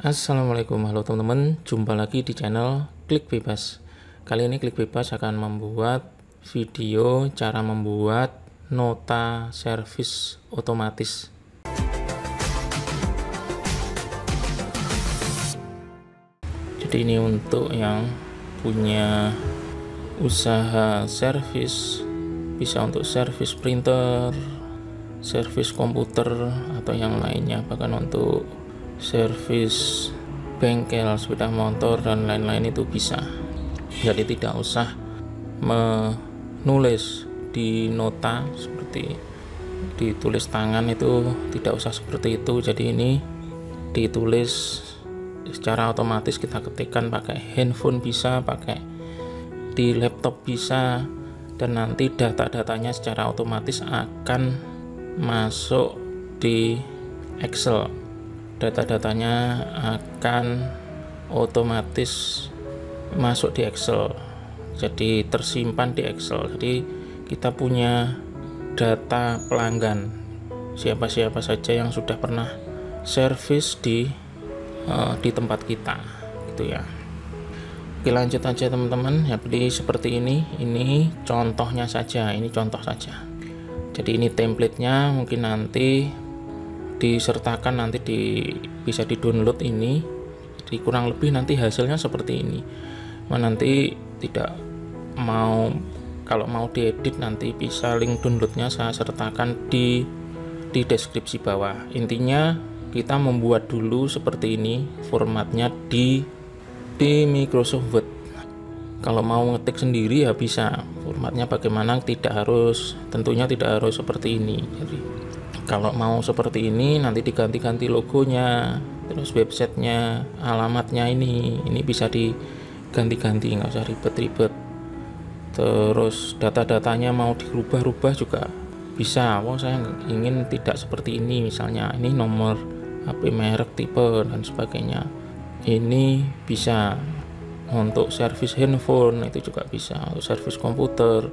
Assalamualaikum, halo teman-teman, jumpa lagi di channel Klik Bebas. Kali ini Klik Bebas akan membuat video cara membuat nota servis otomatis. Jadi ini untuk yang punya usaha servis, bisa untuk servis printer, servis komputer, atau yang lainnya, bahkan untuk servis bengkel, sepeda motor, dan lain-lain itu bisa. Jadi tidak usah menulis di nota seperti ditulis tangan, itu tidak usah seperti itu. Jadi ini ditulis secara otomatis, kita ketikkan pakai handphone bisa, pakai di laptop bisa, dan nanti data-datanya secara otomatis akan masuk di Excel. Data-datanya akan otomatis masuk di Excel, jadi tersimpan di Excel. Jadi kita punya data pelanggan, siapa-siapa saja yang sudah pernah servis di tempat kita, gitu ya. Oke, lanjut aja teman-teman. Jadi seperti ini contohnya saja, ini contoh saja. Jadi ini templatenya, mungkin nanti disertakan, nanti bisa di-download ini. Jadi kurang lebih nanti hasilnya seperti ini. Nanti tidak mau, kalau mau diedit nanti bisa link downloadnya saya sertakan di deskripsi bawah. Intinya kita membuat dulu seperti ini formatnya di Microsoft Word. Kalau mau ngetik sendiri ya bisa, formatnya bagaimana, tentunya tidak harus seperti ini. Jadi kalau mau seperti ini nanti diganti-ganti logonya, terus websitenya, alamatnya ini bisa diganti-ganti, nggak usah ribet-ribet. Terus data-datanya mau dirubah-rubah juga bisa. Saya ingin tidak seperti ini, misalnya ini nomor HP, merek, tipe, dan sebagainya. Ini bisa untuk servis handphone, itu juga bisa untuk servis komputer,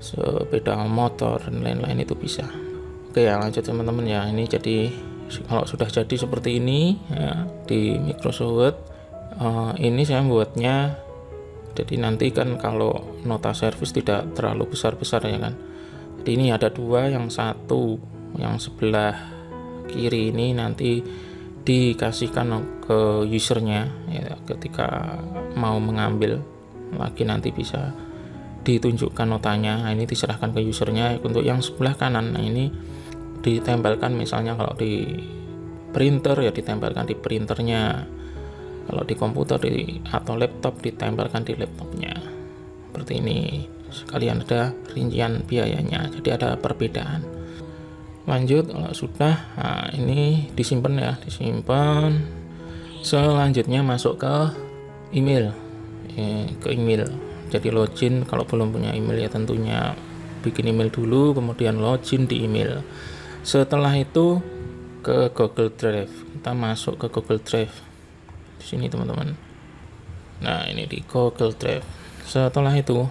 sepeda motor, dan lain-lain itu bisa. Oke ya, lanjut teman-teman ya. Ini jadi kalau sudah jadi seperti ini ya, di Microsoft Word, ini saya buatnya. Jadi nanti kan kalau nota servis tidak terlalu besar-besar ya kan. Jadi ini ada dua, yang satu yang sebelah kiri ini nanti dikasihkan ke usernya ya, ketika mau mengambil lagi nanti bisa ditunjukkan notanya. Ini diserahkan ke usernya. Untuk yang sebelah kanan, nah ini ditempelkan, misalnya kalau di printer ya ditempelkan di printernya, kalau di komputer atau laptop ditempelkan di laptopnya, seperti ini. Sekalian ada rincian biayanya, jadi ada perbedaan. Lanjut, kalau sudah, nah ini disimpan ya, disimpan. Selanjutnya masuk ke email, jadi login. Kalau belum punya email ya tentunya bikin email dulu, kemudian login di email. Setelah itu ke Google Drive, kita masuk ke Google Drive di sini teman-teman. Nah ini di Google Drive. Setelah itu,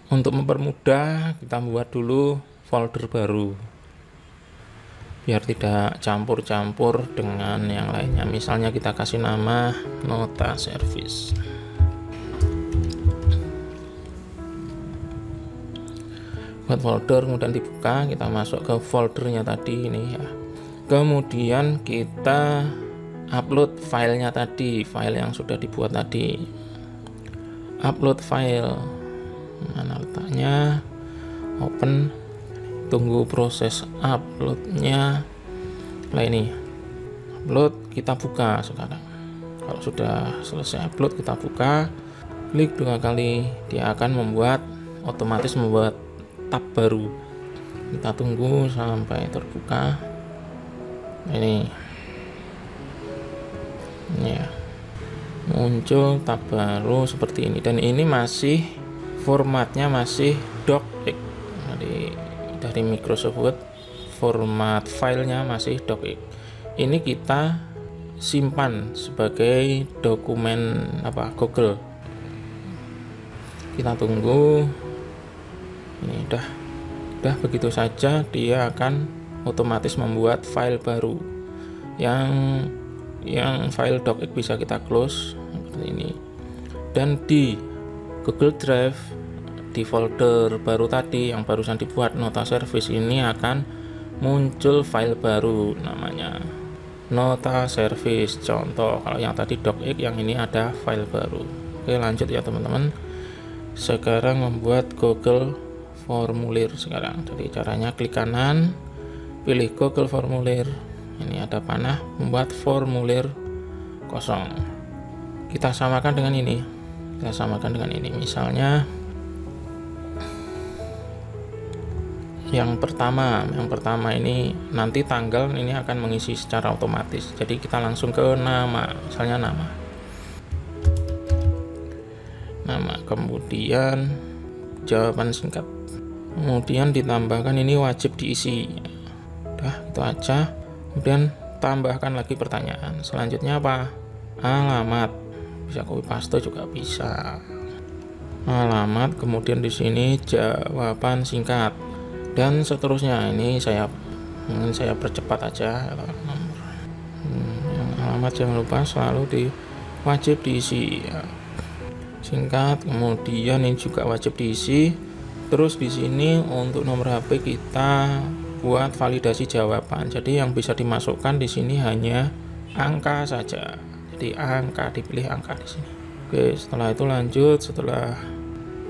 untuk mempermudah, kita buat dulu folder baru biar tidak campur-campur dengan yang lainnya. Misalnya kita kasih nama nota servis. Buat folder, kemudian dibuka, kita masuk ke foldernya tadi ini ya. Kemudian kita upload filenya tadi, file yang sudah dibuat tadi. Upload file, mana letaknya? Open, tunggu proses uploadnya. Nah ini upload, kita buka sekarang. Kalau sudah selesai upload, kita buka, klik 2 kali, dia akan otomatis membuat tab baru. Kita tunggu sampai terbuka. Ini ya, muncul tab baru seperti ini, dan ini masih formatnya masih docx. Jadi dari Microsoft Word format filenya masih docx. Ini kita simpan sebagai dokumen Google. Kita tunggu. Ini udah begitu saja, dia akan otomatis membuat file baru. Yang yang file docx bisa kita close seperti ini. Dan di Google Drive di folder baru tadi yang barusan dibuat nota service ini akan muncul file baru namanya nota service. Contoh kalau yang tadi docx, yang ini ada file baru. Oke, lanjut ya teman-teman. Sekarang membuat Google formulir sekarang. Jadi caranya klik kanan, pilih Google formulir. Ini ada panah, membuat formulir kosong. Kita samakan dengan ini. Misalnya yang pertama ini nanti tanggal ini akan mengisi secara otomatis. Jadi kita langsung ke nama, misalnya nama, kemudian jawaban singkat, kemudian ditambahkan ini wajib diisi. Udah, itu aja. Kemudian tambahkan lagi pertanyaan. Selanjutnya apa? Alamat. Bisa copy paste juga bisa. Alamat, kemudian di sini jawaban singkat dan seterusnya. Ini ingin saya percepat aja. Alamat jangan lupa selalu wajib diisi. Singkat, kemudian ini juga wajib diisi. Terus di sini untuk nomor HP kita buat validasi jawaban. Jadi yang bisa dimasukkan di sini hanya angka saja. Jadi angka, dipilih angka di sini. Oke, setelah itu lanjut, setelah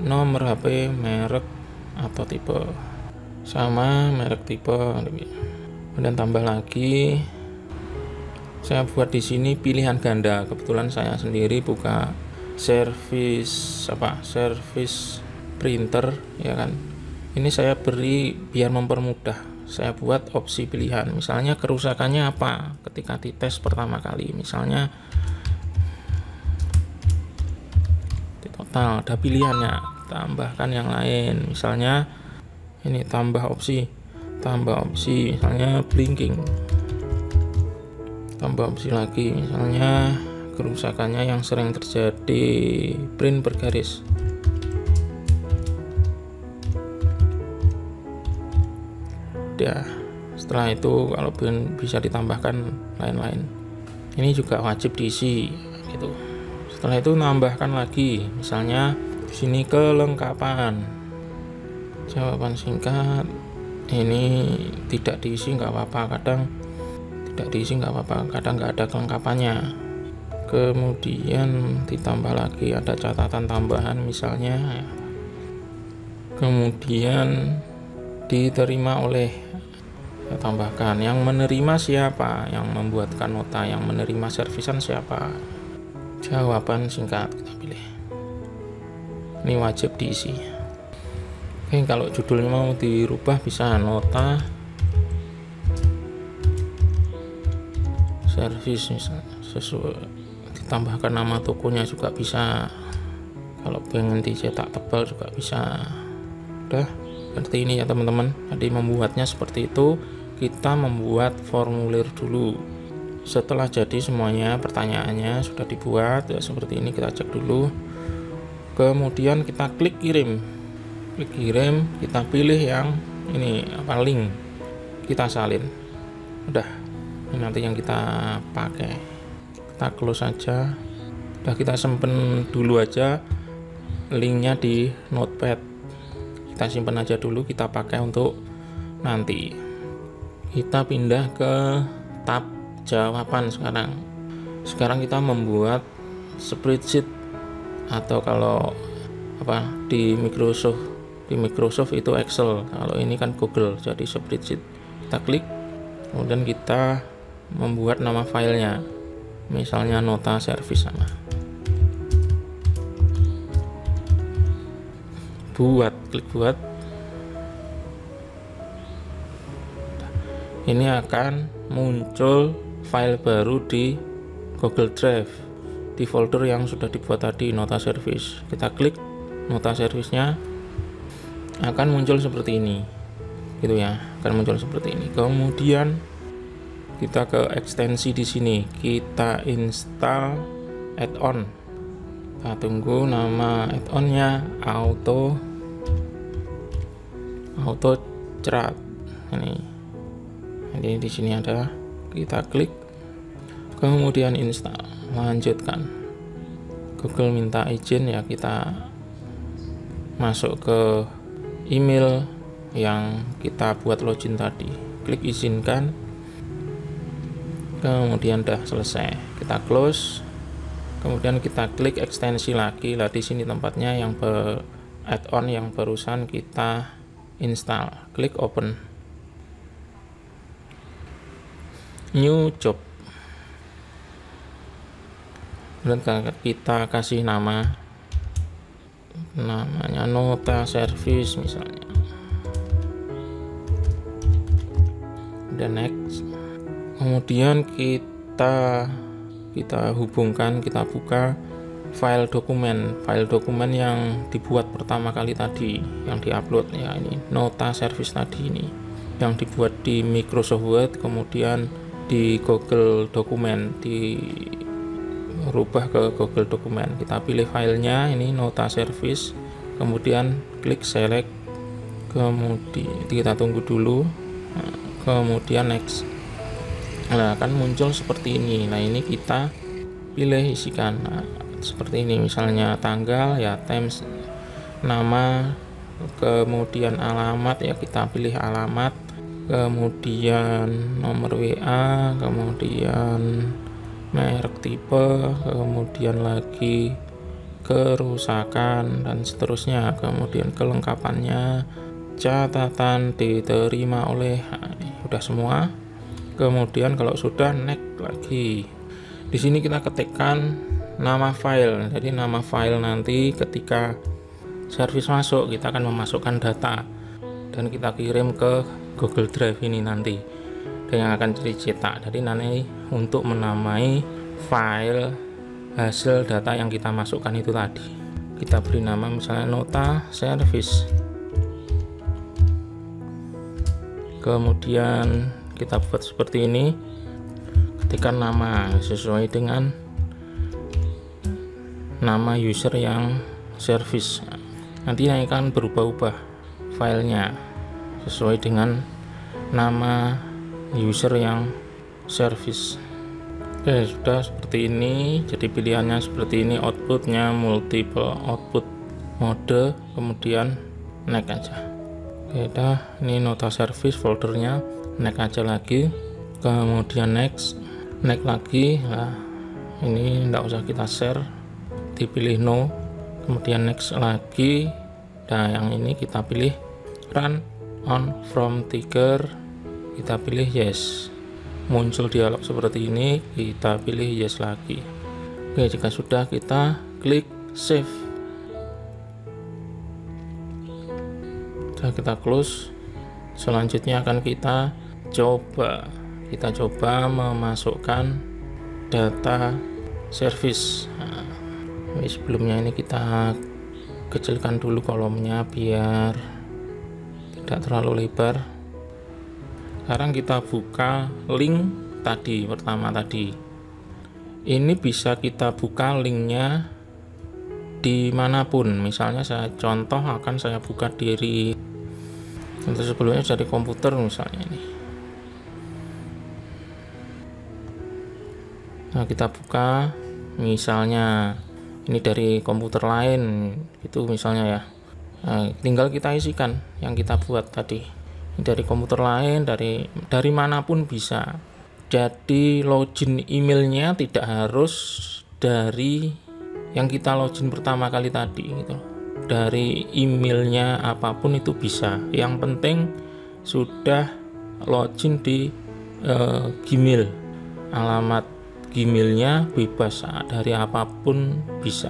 nomor HP, merek atau tipe, sama merek, tipe, kemudian tambah lagi. Saya buat di sini pilihan ganda. Kebetulan saya sendiri buka service printer, ya kan. Ini saya beri biar mempermudah. Saya buat opsi pilihan. Misalnya kerusakannya apa ketika dites pertama kali. Misalnya di total ada pilihannya. Tambahkan yang lain. Misalnya ini tambah opsi misalnya blinking. Tambah opsi lagi, misalnya kerusakannya yang sering terjadi print bergaris. Ya, setelah itu kalau bisa ditambahkan lain-lain. Ini juga wajib diisi gitu. Setelah itu nambahkan lagi, misalnya di sini kelengkapan, jawaban singkat. Ini tidak diisi nggak apa-apa, kadang tidak diisi nggak apa-apa, kadang nggak ada kelengkapannya. Kemudian ditambah lagi ada catatan tambahan misalnya. Kemudian diterima oleh, saya tambahkan yang menerima siapa, yang membuatkan nota, yang menerima servisan siapa. Jawaban singkat kita pilih. Ini wajib diisi. Oke, kalau judulnya mau dirubah bisa nota service misalnya, sesuai, ditambahkan nama tokonya juga bisa. Kalau pengen dicetak tebal juga bisa. Udah seperti ini ya teman-teman. Tadi membuatnya seperti itu. Kita membuat formulir dulu. Setelah jadi semuanya, pertanyaannya sudah dibuat ya seperti ini, kita cek dulu. Kemudian kita klik kirim. Kita pilih yang ini apa, link, kita salin. Udah, ini nanti yang kita pakai. Kita close saja. Udah, kita simpen dulu aja linknya di notepad. Kita simpan aja dulu, kita pakai untuk nanti. Kita pindah ke tab jawaban sekarang kita membuat spreadsheet, atau kalau di Microsoft itu Excel, kalau ini kan Google, jadi spreadsheet. Kita klik, kemudian kita membuat nama filenya, misalnya nota service sama. Klik buat. Ini akan muncul file baru di Google Drive di folder yang sudah dibuat tadi, nota service. Kita klik nota service-nya, akan muncul seperti ini, gitu ya, akan muncul seperti ini. Kemudian kita ke ekstensi di sini, kita install add-on. Kita tunggu nama add-onnya auto chart. Ini di sini ada, kita klik. kemudian install, lanjutkan. Google minta izin ya, kita masuk ke email yang kita buat login tadi, klik izinkan, kemudian udah selesai, kita close, kemudian kita klik ekstensi lagi. Lah di sini tempatnya yang add-on yang barusan kita install, klik open, new job, dan kita kasih namanya Nota Service misalnya, dan next. Kemudian kita hubungkan, kita buka file dokumen yang dibuat pertama kali tadi, yang diupload ya, ini Nota Service tadi ini yang dibuat di Microsoft Word, kemudian di Google Dokumen, dirubah ke Google Dokumen. Kita pilih filenya ini Nota Service, kemudian klik select, kemudian kita tunggu dulu, kemudian next. Nah, akan muncul seperti ini. Nah, ini kita pilih isikan. Nah, seperti ini misalnya tanggal ya, times, nama, kemudian alamat ya, kita pilih alamat, kemudian nomor WA, kemudian merek, tipe, kemudian lagi kerusakan dan seterusnya, kemudian kelengkapannya, catatan diterima oleh, nah, udah semua. Kemudian kalau sudah, next lagi. Di sini kita ketikkan nama file. Jadi nama file nanti ketika service masuk, kita akan memasukkan data dan kita kirim ke Google Drive ini nanti, dan yang akan dicetak. Jadi nanti untuk menamai file hasil data yang kita masukkan itu tadi, kita beri nama misalnya Nota Service. Kemudian kita buat seperti ini, ketikkan nama sesuai dengan nama user yang service. Nanti akan berubah-ubah filenya sesuai dengan nama user yang service. Oke, sudah seperti ini. Jadi pilihannya seperti ini, outputnya multiple output mode, kemudian next aja. Oke, dah, ini Nota Service foldernya, next aja lagi, kemudian next lagi. Nah, ini enggak usah kita share, dipilih no, kemudian next lagi. Nah, yang ini kita pilih run on from Tiger, kita pilih yes. Muncul dialog seperti ini, kita pilih yes lagi. Oke, jika sudah, kita klik save. Sudah, kita close. Selanjutnya akan kita coba memasukkan data service. Nah, sebelumnya ini kita kecilkan dulu kolomnya biar tidak terlalu lebar. Sekarang kita buka link pertama tadi. Ini bisa kita buka linknya dimanapun. Misalnya saya contoh akan saya buka untuk sebelumnya dari komputer misalnya ini. Nah, kita buka misalnya ini dari komputer lain itu misalnya ya. Nah, tinggal kita isikan yang kita buat tadi. Ini dari komputer lain, dari manapun bisa. Jadi login emailnya tidak harus dari yang kita login pertama kali tadi gitu. Dari emailnya apapun itu bisa. Yang penting sudah login di Gmail. Alamat Gmailnya bebas, dari apapun bisa.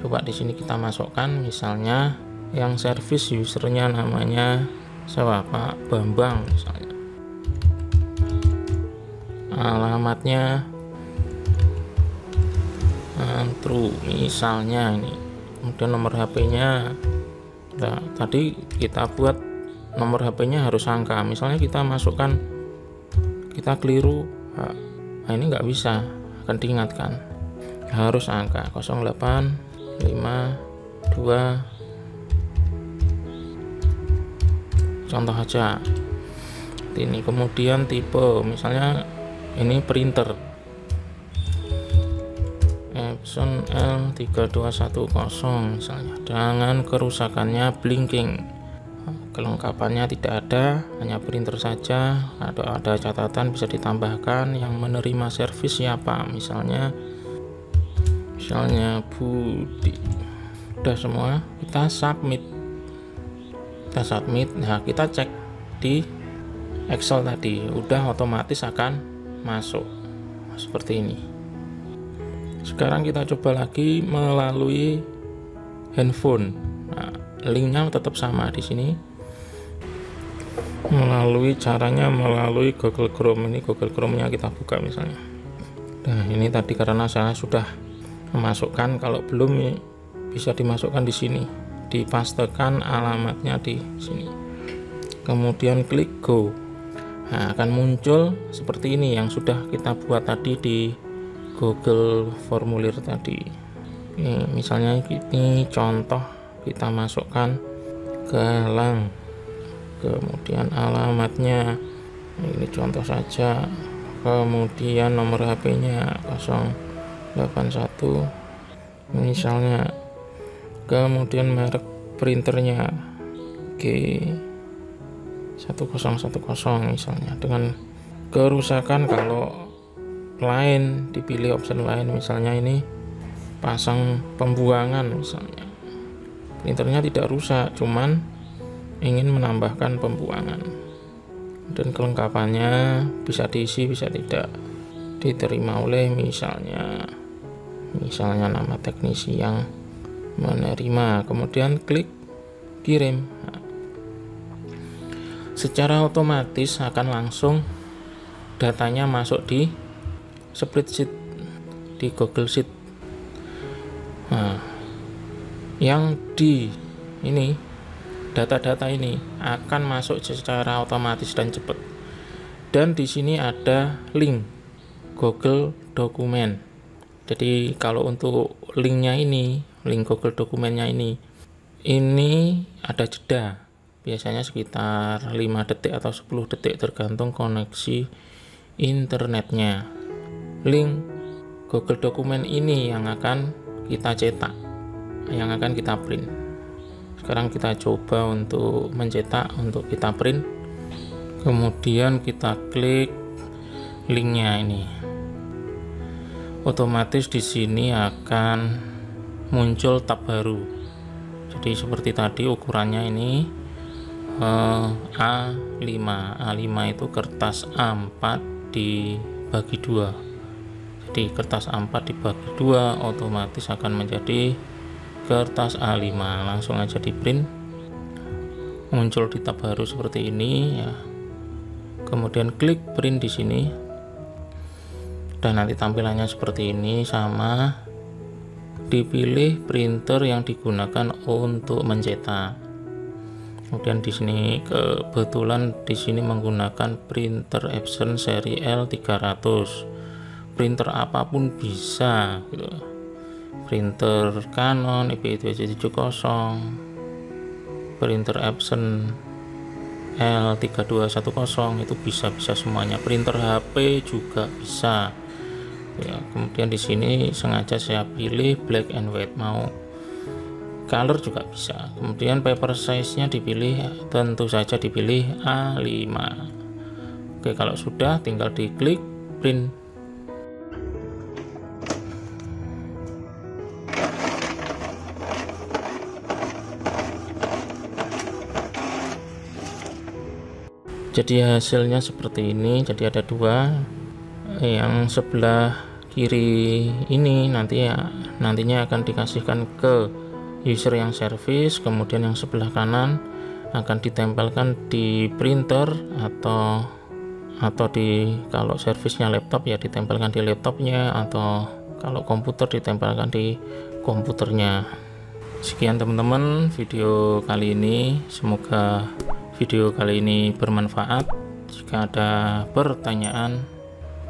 Coba di sini kita masukkan misalnya yang service usernya namanya siapa, Pak Bambang misalnya. Alamatnya true misalnya ini. Kemudian nomor HP-nya, nah, tadi kita buat nomor HP-nya harus angka. Misalnya kita masukkan, kita keliru, nah ini nggak bisa, akan diingatkan harus angka 0852. Contoh aja ini. Kemudian tipe misalnya ini printer, Epson L3210 misalnya, dengan kerusakannya blinking. Kelengkapannya tidak ada, hanya printer saja. Ada catatan bisa ditambahkan, yang menerima servis siapa, misalnya Budi. Udah semua, kita submit. Nah kita cek di Excel tadi, udah otomatis akan masuk seperti ini. Sekarang kita coba lagi melalui handphone. Nah, linknya tetap sama di sini. Caranya melalui Google Chrome. Ini Google Chrome-nya kita buka misalnya. Nah, ini tadi karena saya sudah memasukkan, kalau belum bisa dimasukkan di sini. Dipastekan alamatnya di sini. Kemudian klik go. Nah, akan muncul seperti ini yang sudah kita buat tadi di Google formulir tadi. Ini misalnya ini contoh, kita masukkan gelang, kemudian alamatnya ini contoh saja, kemudian nomor HP-nya 081 misalnya, kemudian merek printernya G1010 misalnya, dengan kerusakan kalau lain dipilih option lain, misalnya ini pasang pembuangan misalnya, printernya tidak rusak, cuman ingin menambahkan pembuangan, dan kelengkapannya bisa diisi bisa tidak, diterima oleh misalnya nama teknisi yang menerima, kemudian klik kirim. Nah, secara otomatis akan langsung datanya masuk di spreadsheet di Google Sheet. Nah, yang di ini data-data ini akan masuk secara otomatis dan cepat. Dan di sini ada link Google Dokumen. Jadi kalau untuk linknya ini, link Google Dokumennya ini ada jeda, biasanya sekitar 5 detik atau 10 detik tergantung koneksi internetnya. Link Google Dokumen ini yang akan kita cetak, yang akan kita print. Sekarang kita coba untuk mencetak, untuk kita print. Kemudian kita klik linknya ini. Otomatis di sini akan muncul tab baru. Jadi seperti tadi ukurannya ini A5. A5 itu kertas A4 dibagi 2. Jadi kertas A4 dibagi 2 otomatis akan menjadi kertas A5. Langsung aja di print. Muncul di tab baru seperti ini ya. Kemudian klik print di sini. Dan nanti tampilannya seperti ini, sama dipilih printer yang digunakan untuk mencetak. Kemudian di sini kebetulan di sini menggunakan printer Epson seri L300. Printer apapun bisa gitu. Printer Canon EB2770, printer Epson L3210 itu bisa semuanya. Printer HP juga bisa. Ya, kemudian di sini sengaja saya pilih black and white, mau color juga bisa. Kemudian paper size-nya dipilih, tentu saja dipilih A5. Oke, kalau sudah tinggal diklik print. Jadi hasilnya seperti ini. Jadi ada dua, yang sebelah kiri ini nantinya akan dikasihkan ke user yang service, kemudian yang sebelah kanan akan ditempelkan di printer atau kalau servisnya laptop ya ditempelkan di laptopnya, atau kalau komputer ditempelkan di komputernya. Sekian teman-teman video kali ini, semoga video kali ini bermanfaat. Jika ada pertanyaan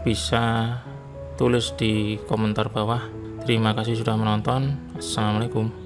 bisa tulis di komentar bawah. Terima kasih sudah menonton. Assalamualaikum.